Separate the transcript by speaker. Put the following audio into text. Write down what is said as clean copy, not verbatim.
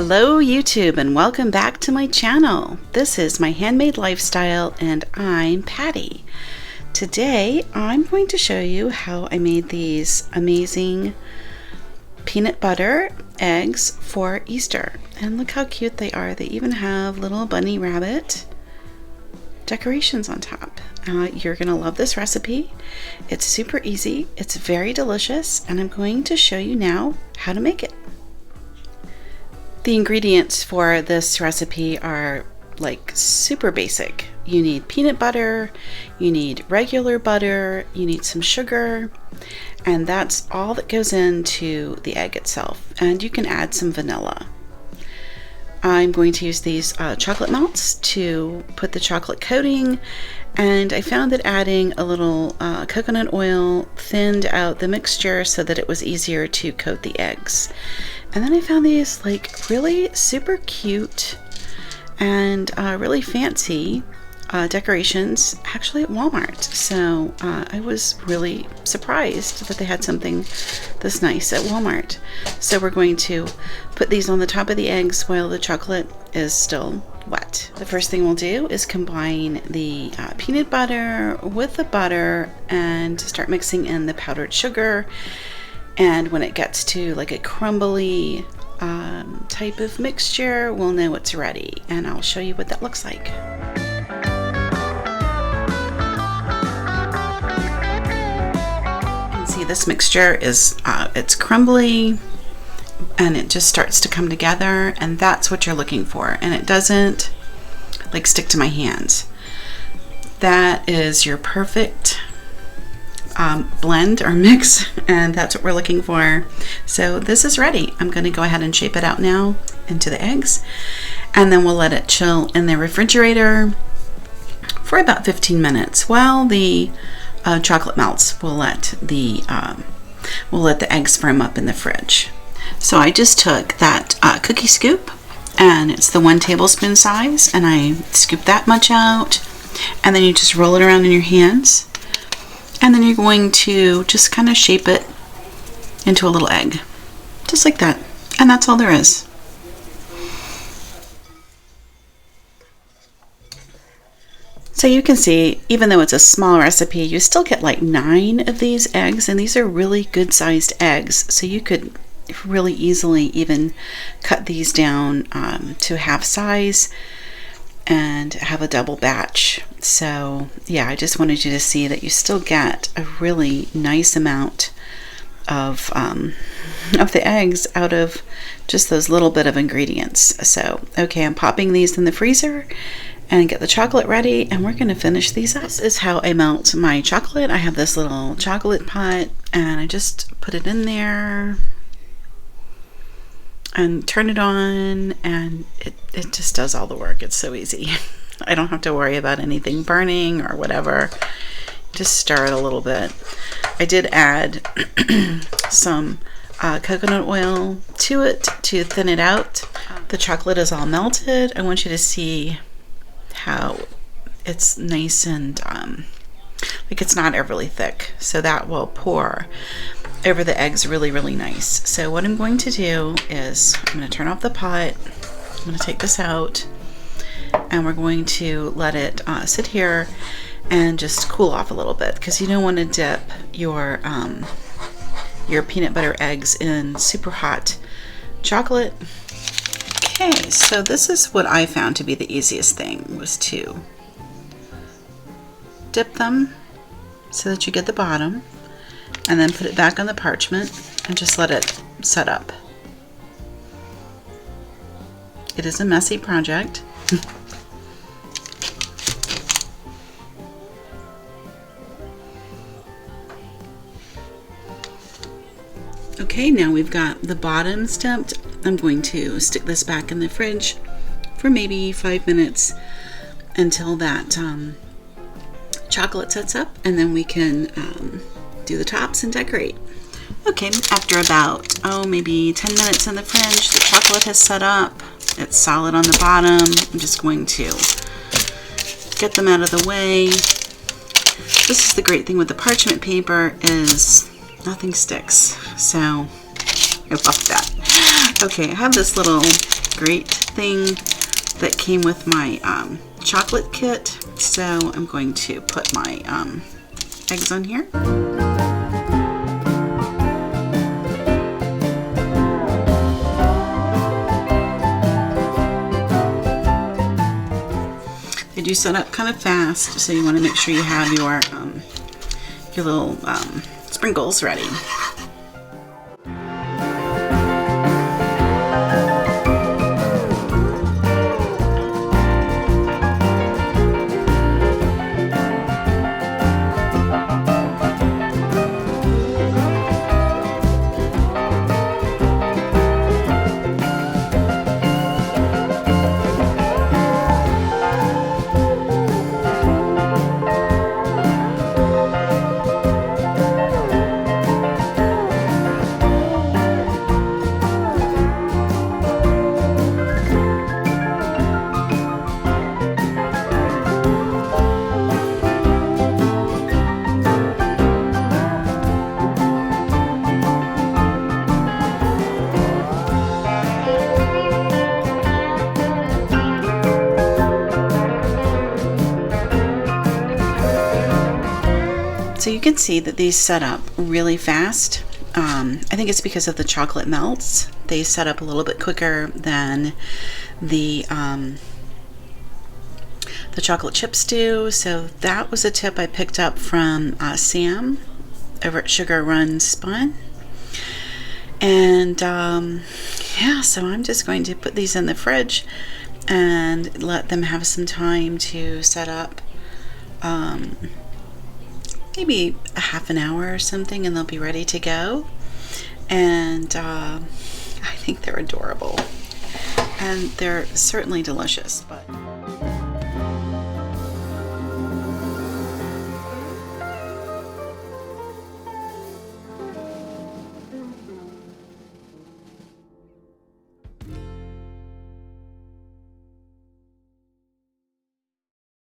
Speaker 1: Hello YouTube and welcome back to my channel. This is my handmade lifestyle and I'm Patty. Today I'm going to show you how I made these amazing peanut butter eggs for Easter. And look how cute they are. They even have little bunny rabbit decorations on top. You're gonna love this recipe. It's super easy, it's very delicious, and I'm going to show you now how to make it. The ingredients for this recipe are like super basic. You need peanut butter, you need regular butter, you need some sugar, and that's all that goes into the egg itself. And you can add some vanilla. I'm going to use these chocolate melts to put the chocolate coating, and I found that adding a little coconut oil thinned out the mixture so that it was easier to coat the eggs. And then I found these like really super cute and really fancy decorations actually at Walmart. So I was really surprised that they had something this nice at Walmart. So we're going to put these on the top of the eggs while the chocolate is still wet. The first thing we'll do is combine the peanut butter with the butter and start mixing in the powdered sugar. And when it gets to like a crumbly type of mixture, we'll know it's ready, and I'll show you what that looks like. You can see this mixture is it's crumbly and it just starts to come together, and that's what you're looking for, and it doesn't like stick to my hands. That is your perfect blend or mix, and that's what we're looking for. So this is ready. I'm going to go ahead and shape it out now into the eggs, and then we'll let it chill in the refrigerator for about 15 minutes while the chocolate melts. We'll let the eggs firm up in the fridge. So I just took that cookie scoop, and it's the 1 tablespoon size, and I scoop that much out, and then you just roll it around in your hands. And then you're going to just kind of shape it into a little egg, just like that. And that's all there is. So you can see, even though it's a small recipe, you still get like 9 of these eggs, and these are really good sized eggs. So you could really easily even cut these down to half size and have a double batch. So yeah, I just wanted you to see that you still get a really nice amount of the eggs out of just those little bit of ingredients. So okay, I'm popping these in the freezer and get the chocolate ready, and we're going to finish these up. This is how I melt my chocolate. I have this little chocolate pot, and I just put it in there and turn it on, and it just does all the work. It's so easy. I don't have to worry about anything burning or whatever. Just stir it a little bit. I did add some coconut oil to it to thin it out. The chocolate is all melted. I want you to see how it's nice and like it's not overly thick, so that will pour over the eggs really nice. So what I'm going to do is I'm going to turn off the pot. I'm going to take this out, and we're going to let it sit here and just cool off a little bit, because you don't want to dip your peanut butter eggs in super hot chocolate. Okay, so this is what I found to be the easiest thing, was to dip them so that you get the bottom, and then put it back on the parchment and just let it set up. It is a messy project. Okay, now we've got the bottom stepped. I'm going to stick this back in the fridge for maybe 5 minutes until that chocolate sets up, and then we can do the tops and decorate. Okay, after about maybe 10 minutes in the fridge, the chocolate has set up. It's solid on the bottom. I'm just going to get them out of the way. This is the great thing with the parchment paper, is nothing sticks. So I love that. Okay, I have this little grate thing that came with my chocolate kit. So I'm going to put my eggs on here. They do set up kind of fast, so you want to make sure you have your little sprinkles ready. So you can see that these set up really fast. I think it's because of the chocolate melts. They set up a little bit quicker than the chocolate chips do. So that was a tip I picked up from Sam over at Sugar Run Spun. And yeah, so I'm just going to put these in the fridge and let them have some time to set up. Maybe a half an hour or something, and they'll be ready to go. And I think they're adorable, and they're certainly delicious. But